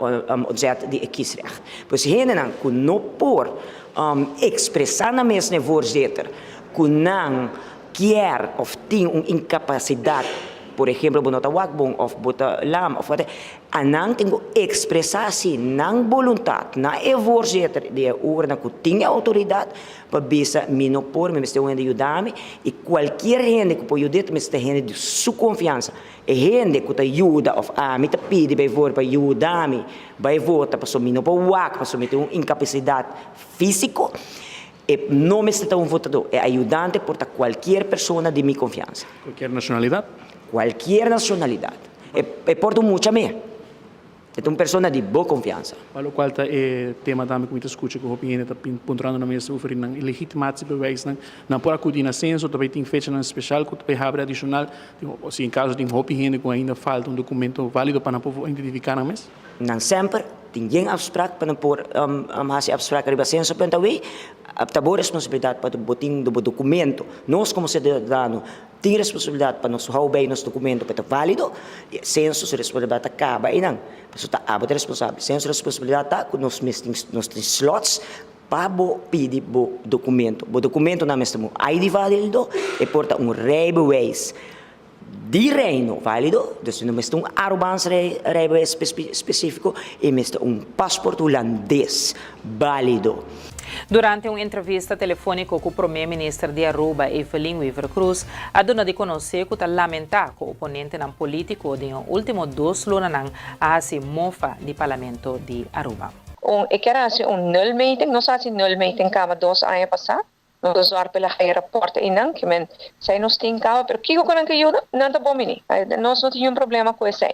Speaker 4: opzet die kiesrecht. Dus henen ku no por expressar na mesne voorzitter, ku nang quer ou tem uma incapacidade, por exemplo, bota wakbong ou bota lam of wat, anang tem que expressar assim, não vontade, não é voorzitter de urna que tem autoridade para bisa mino por, mas tem gente ajudar-me e qualquer gente que pode ajudar, mas tem gente de sua confiança, e gente que te ajuda ou me te pede para ajudar-me, vai votar para mino para wak, para ter uma incapacidade física. E não me está um votador, é ajudante por qualquer pessoa de minha confiança.
Speaker 20: Qualquer nacionalidade?
Speaker 4: Qualquer nacionalidade. E porto muito a mim. É uma pessoa de boa confiança.
Speaker 20: Para o qual é tema também que muita escuta que o opinião está pontuando na mesa oferir na legitimação bewijs na por acudir na censo também tem fecha na especial que também abre adicional se em caso de opinião que ainda falta documento válido para poder identificar na mesa.
Speaker 4: Não sempre tem abstract para por hasi abstract riba censo para também a responsabilidade para botin do documento. Nós como cidadão tem responsabilidade para nos bem nos documentos para válido. Censo responsabilidade acaba e não. Pessoa tá abot responsável. Censo responsabilidade tá com nos slots para pedir o documento. O documento não mesmo ID válido e porta rebewês de reino válido, dus não mesmo arrogância rebewês específico e mesmo passaporte holandês válido.
Speaker 1: Durante uma entrevista telefônica com o primeiro-ministro de Aruba, Evelyn Weaver Cruz, a dona de conhecer que lamenta que o oponente não político de último 2 lunas a se mofa do parlamento de Aruba.
Speaker 5: Ik era nul meeting, não sei se nul meeting kama 2 anos passado, não dos war pela rapport inang, que men sei nos tem kama, pero kiko ko nang kayuda, nada bomini. Nós não tínhamos problema com isso.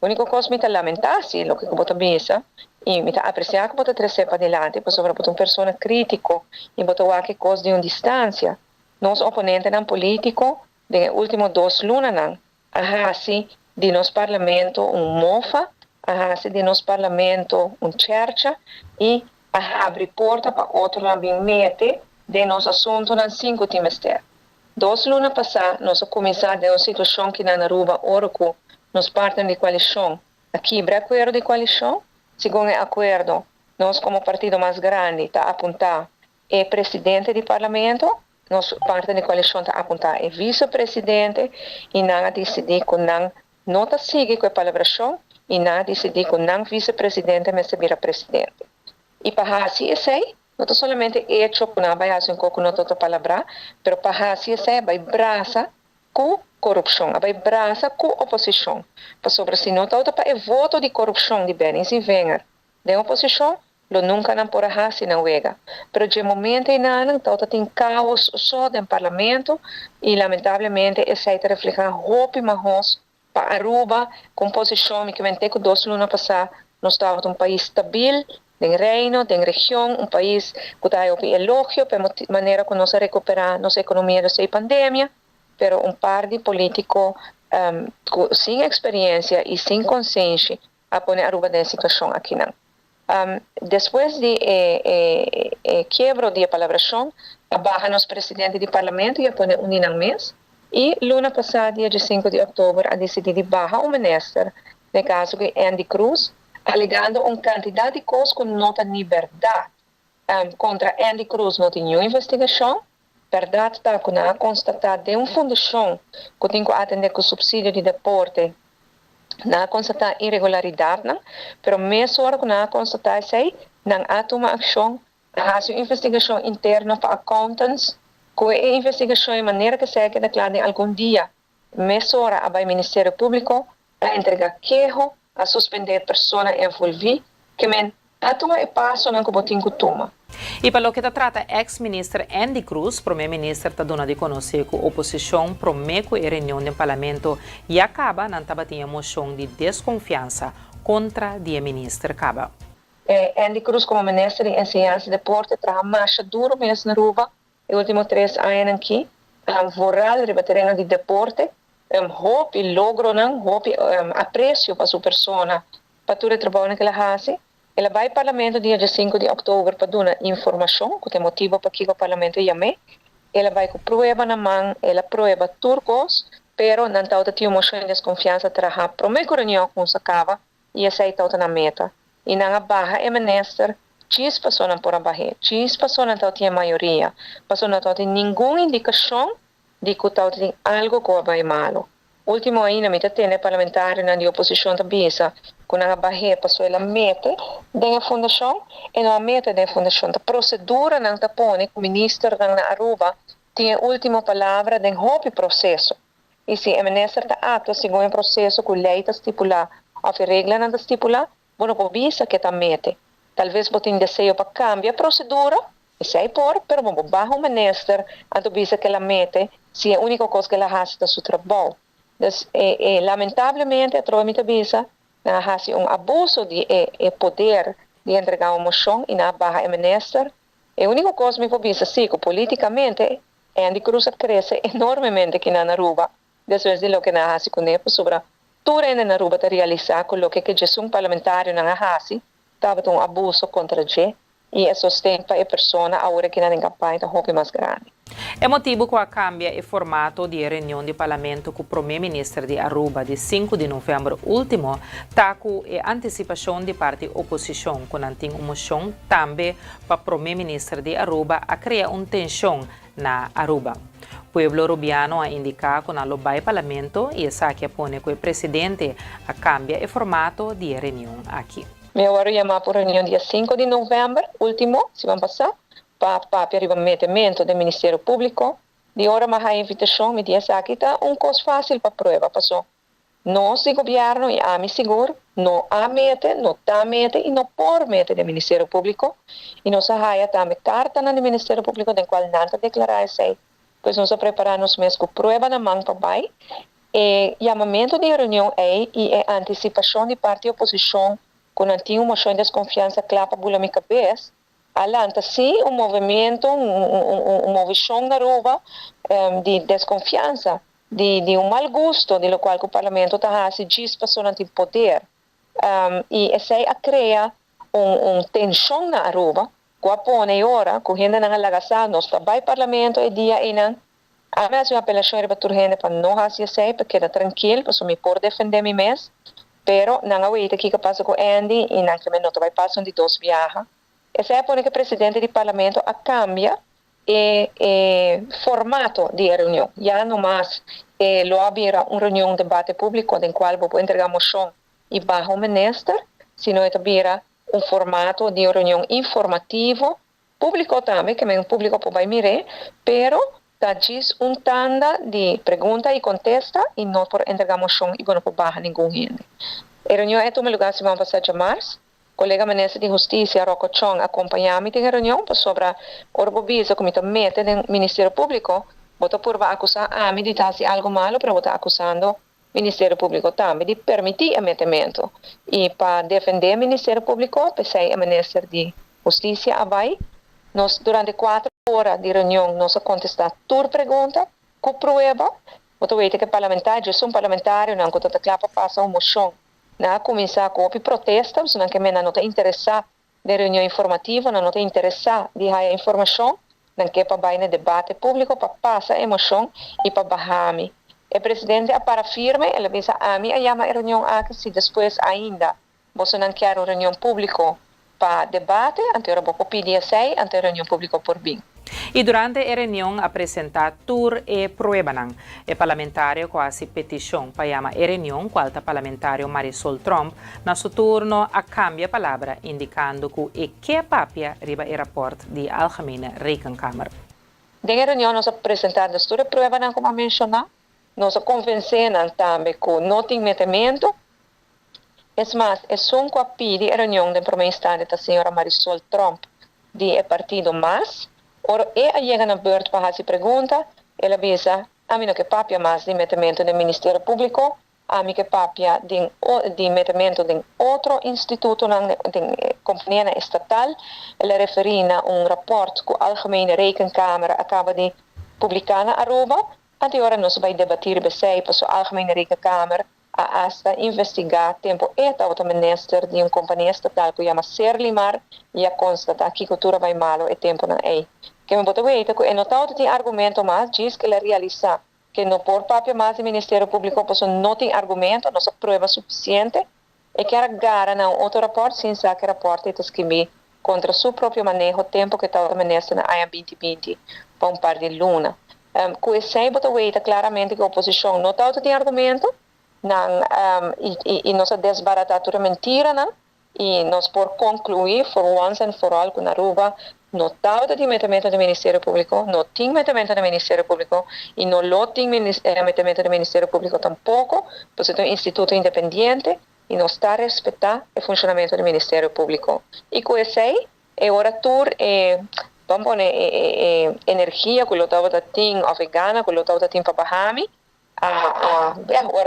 Speaker 5: O único coisa que me lamenta se o que eu boto bisa e me apreciar que boto trazer para adelante, por sobre uma pessoa crítico e boto qualquer coisa de uma distância. Nosso oponente não político, de último 2 lunas não, assim de nosso parlamento mofa, assim de nosso parlamento chercha e abre porta para outro gabinete de nosso assunto nos 5 trimestres. 2 lunas passadas, nós começamos de uma situação que na Aruba, Oroco, nos partem de coalição. Aqui, o acordo de coalição, segundo o acordo, nós como partido mais grande, está apontar é presidente do parlamento, nós parte de coalição está apontar é vice-presidente, e não decidir que não está seguindo com a palabração, e não decidir que não vice-presidente, mas será presidente. E para assim, não é somente hecho que não vai fazer um pouco não toda palavra, mas para assim, vai braça com corrupção, vai braça com oposição. Para sobre se não está para o voto de corrupção de Benin e Wenger, de oposição, lo nunca não por assim não vega. Pero de momento e não, então tem caos só no parlamento e lamentavelmente esse aí reflete roupa mais para Aruba, com posição que vem ter com 2 lunas passar, nós estávamos um país estável, tem reino, tem região, um país que está em elogio, pela maneira que nós recuperar nossa economia dessa pandemia, pero par de políticos sem experiência e sem consciência a pôr Aruba nessa situação aqui não. Depois de quebra de palabração, a barra nos presidente do parlamento e a pôr um mês, e luna passada, dia 5 de outubro, a decidir de barra o ministro, no caso de Andy Cruz, alegando quantidade de coisas que não tem liberdade. Contra Andy Cruz não tem nenhuma investigação, verdade está que não constatar de uma fundação que tem que atender com o subsídio de deporte, não constatar irregularidade, não, mas mesmo hora que não constatar isso aí, não há uma ação, há uma investigação interna para accountants, com a investigação de maneira que seja declarada algum dia, mesmo hora ao Ministério Público, a entregar queijo, a suspender pessoas envolvidas, que a tomar e passo não como tem que tomar.
Speaker 1: E para o que trata ex-ministro Andy Cruz, primeiro-ministro está dando de conhecer que a oposição promete a reunião do parlamento e acaba não tabatinha moção de desconfiança contra o ministro Caba.
Speaker 5: Andy Cruz como ministro de Enseñança e Deporte trabalha mais duro mesmo na Aruba, os últimos 3 anos aqui, voral o terreno de deporte, hope e logro, hope apreço para sua pessoa, para todo o trabalho que ela faz. Ela vai ao parlamento dia 5 de outubro para dar informação, que tem motivo para que o parlamento chame. Ela vai com prova na mão, ela prova turcos, pero não tem uma moção de desconfiança para prometer a reunião com se acaba e aceitar na meta. E na barra é ministro, 10 pessoas por a barra, 10 pessoas não tem maioria, pessoas não tem nenhuma indicação de que algo que vai malo. Último ainda, me tem parlamentar na de oposição da bisa, com a barreira passou ela mete da fundação e não mete da fundação. A procedura não tá põe que o ministro na Aruba tem a última palavra do hopi processo. E se o ministro tá ato segundo o processo que a lei tá estipular, ou a regra não tá estipular, bueno, por bisa que tá mete. Talvez botem desejo para cambiar a procedura, e sai por, pero vamos baixo o ministro, anto bisa que ela mete, se é a única coisa que ela faz é seu trabalho. Dus, lamentavelmente, a trova bisa na hasi abuso de poder de entregar uma moção e na barra minister. A única coisa que me bisa sim, que politicamente Andy Cruz cresce enormemente aqui na Aruba. Después de lo que na hasi com ele sobre tudo ainda na Aruba te realizar com o que Jesus parlamentar na hasi estava um abuso contra ele e é sustenta a pessoa agora que na campanha está muito mais grande.
Speaker 1: É motivo que cambia o formato de reunião de parlamento com o primeiro-ministro de Aruba de 5 de novembro último, tá com a antecipação de parte oposição, com uma moção também para o primeiro-ministro de Aruba a criar uma tensão na Aruba. O pueblo rubiano a indicar que no vai parlamento e essa que põe que o presidente a cambia o formato de reunião aqui.
Speaker 5: Me agora chamar para a reunião dia 5 de novembro último, se vão passar, para arribamento do Ministério Público. De hora mais a invitação, me diz aqui está coisa fácil para prova. Passou. Nós, de governo, e a mim seguro, não há meta, não está meta e não por meta do Ministério Público. E nós a também carta no Ministério Público, do qual nada declarar isso aí. Pois nós preparamos mesmo com prova na mão para baixo. E chamamento de reunião aí e a antecipação de parte da oposição com uma moção de desconfiança clara para a minha cabeça. Alanta sim um movimento, uma visão na Aruba de desconfiança, de um mau gosto, de lo qual o parlamento está se diz pessoas de poder. E isso aí cria uma tensão na Aruba, que põe agora, que a gente não alagaça, nós trabalhamos no parlamento e dia inang, a minha apelação era para a gente para não fazer isso aí, para quedar tranquilo, para me por defender mim mesmo, pero não aguenta que passa com Andy e não que não vai passar de 2 viagens. Essa é a que o presidente do parlamento cambia o formato de reunião. Já não mais lo haverá uma reunião de debate público, em qual vou entregar moção e barra o ministro, sino haverá um formato de reunião informativo, público também, que o público pode mirar, pero diz tanda de pergunta e contesta e não por entregar moção e não por barra nenhum gente. A reunião é um lugar se vão passar de março. Colega ministro de Justiça, Rocco Chong, acompanhou-me na reunião sobre a orbobisa como mete do Ministério Público, botou por acusar a mim de fazer algo malo, para botar acusando o Ministério Público também de permitir o metimento. E para defender o Ministério Público, pensei a ministra de Justiça, nós durante 4 horas de reunião, nós contestamos toda pergunta, com prova, botou ver que parlamentares, são parlamentares, não conta claro passa uma moção. Na começar com protestas, não que me não está interessado de reunião informativa, não está interessado de a informação, não que para baixo no debate público, para passar emoção e para barrar. O presidente para firme, ele diz a mim, chama a reunião aqui, se depois ainda você não quer uma reunião pública para debate, anterior vou pedir sei, anterior reunião pública por bem.
Speaker 1: E durante a reunião apresentar tour e prueba o parlamentário quase petição para chamar a reunião qual o parlamentário Marisol Trump na seu turno a cambia palavra indicando que papia riba o rapport de Algemene Rekenkamer.
Speaker 5: Na reunião nós apresentamos toda a prueba como mencionar, nós convencemos também que não tem metimento. É mais, é só que pede a reunião do primeiro-ministro da senhora Marisol Trump de partido MAS. Ora, chega na beurt para fazer pergunta, ela diz, a mim não que papia mais de metimento do Ministério Público, a mim que papia de metimento de outro instituto, de companhia estatal, ela refere a rapport que a Algemene Rekenkamer acaba de publicar na Aruba, até agora nós vamos debater para a Algemene Rekenkamer a investigar tempo o ministro de uma companhia estatal que chama Serlimar e a constata que a cultura vai malo e tempo não é. Que me botou ver que não tem argumento mais, diz que ele realiza que não por papel mais do Ministério Público, porque não tem argumento, não tem prova suficiente, e que agarra na outro rapport, sem saber que rapport está escrito contra seu próprio manejo, tempo que estava o ministro na AIA 2020, para um par de luna. que sei bota weita claramente que a oposição não tá tem argumento, e nós desbaratar toda mentira, não? E nós por concluir, for once and for all, que na Aruba não está de metamento do Ministério Público, não tem metamento do Ministério Público e não tem metamento do Ministério Público tampouco, pois é um instituto independente e não está a respeitar o funcionamento do Ministério Público. E com isso aí, é hora tur, vamos pôr energia que o Lotava tem afegana, que o Lotava tem para Bahami, a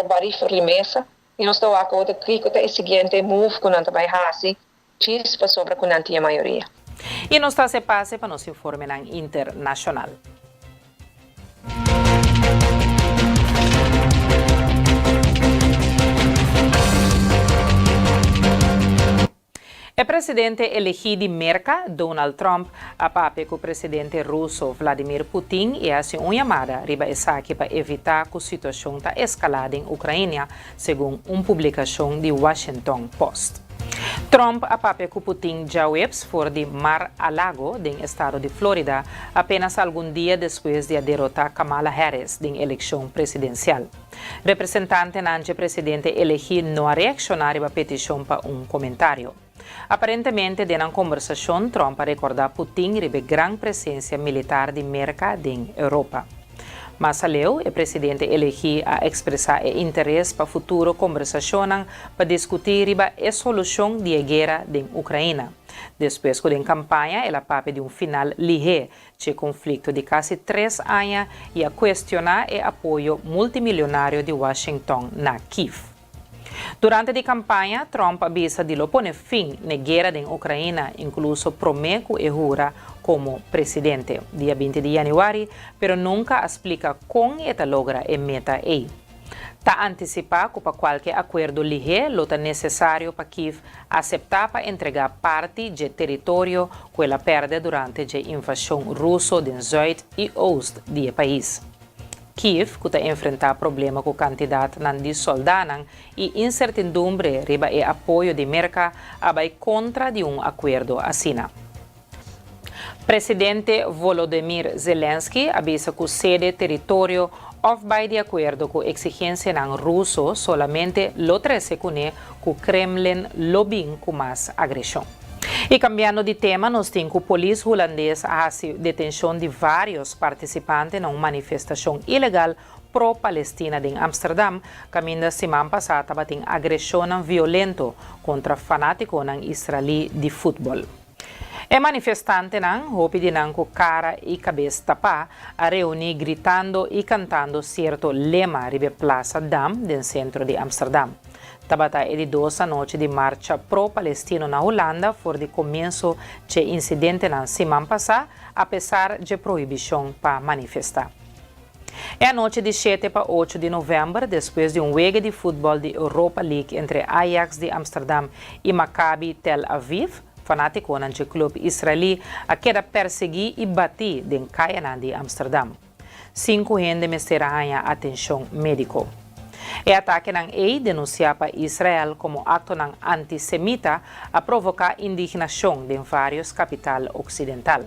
Speaker 5: bari firmeza, e nós estamos agora aqui com o seguinte move que não está bem assim, chispa sobre a a maioria.
Speaker 1: E nós está se passe para nos informar internacional. O presidente elegido de Merca, Donald Trump, apape com o presidente russo Vladimir Putin e hace uma chamada riba aqui para evitar que a situação está escalada em Ucrânia, segundo uma publicação de Washington Post. Trump apape com Putin já webs for de Mar-a-Lago, do estado de Flórida, apenas algum dia depois de derrotar Kamala Harris na eleição presidencial. Representante nante presidente elegido não reaccionar à petição para um comentário. Aparentemente, na conversação, Trump recordar Putin ribe grande presença militar de Merca em Europa. Mas aleu, o presidente elegido a expressar interesse para futuro conversação para discutir a solução de guerra em Ucrânia. Depois da campanha, ela pape de final ligeiro de conflito de quase 3 anos e a questionar o apoio multimilionário de Washington na Kiev. Durante a campanha, Trump avisa de poner fim na guerra em Ucrânia, incluso promete e jura como presidente, dia 20 de janeiro, pero nunca explica como esta logra a meta aí. Está antecipa que para qualquer acordo ligeiro é necessário para Kiev aceitar para entregar parte do território que ela perde durante a invasão russa do sul e oeste do país. Kiev, que está enfrentar problema com candidato de soldados e incertidumbre riba e apoio de Merca, vai contra de acordo assina. Presidente Volodymyr Zelensky avisa que o sede território vai de acordo com exigência russo solamente lo 13 que o Kremlin lobbying com mais agressão. E cambiando de tema, nós temos que a polícia holandesa a detenção de vários participantes na manifestação ilegal pró-Palestina em Amsterdam, caminho da semana passada para ter agressão violenta contra fanáticos israelí de futebol. E manifestante pediram com cara e cabeça tapa a reunir gritando e cantando certo lema ribe Plaza Dam, no centro de Amsterdam. Tabata é de 2 noite de marcha pró-palestino na Holanda, for de começo de incidente na semana passada, apesar de proibição para manifestar. É a noite de 7 para 8 de novembro, depois de jogo de futebol de Europa League entre Ajax de Amsterdam e Maccabi Tel Aviv, fanático do clube israelí, a queda perseguir e bater em Caiana de Amsterdam. 5 gente merecem atenção médica. O ataque denuncia para Israel como acto antissemita a provocar indignação em vários capitais ocidental.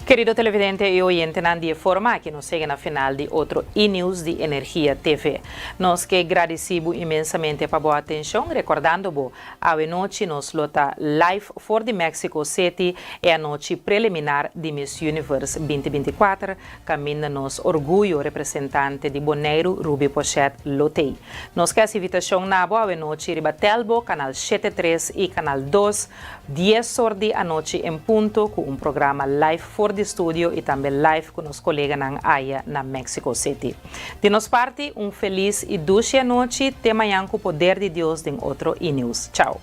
Speaker 1: Querido televidente e oyente, de forma que nos siga na final de outro e-news de Energia TV. Nós que agradecemos imensamente por boa atenção, recordando-vos, a noite nos lota live for the Mexico City e a noite preliminar de Miss Universe 2024, caminha nos orgulho representante de Bonaire, Ruby Pochette Lotei. Nos que a invitação na boa noite ribatelbo, canal 73 e canal 2, 10 horas a noite em ponto, com programa live for the studio e também live com os colegas na AIA na Mexico City. De nossa parte, feliz e dulce noite. Até amanhã com o poder de Deus em outro e-news. Tchau.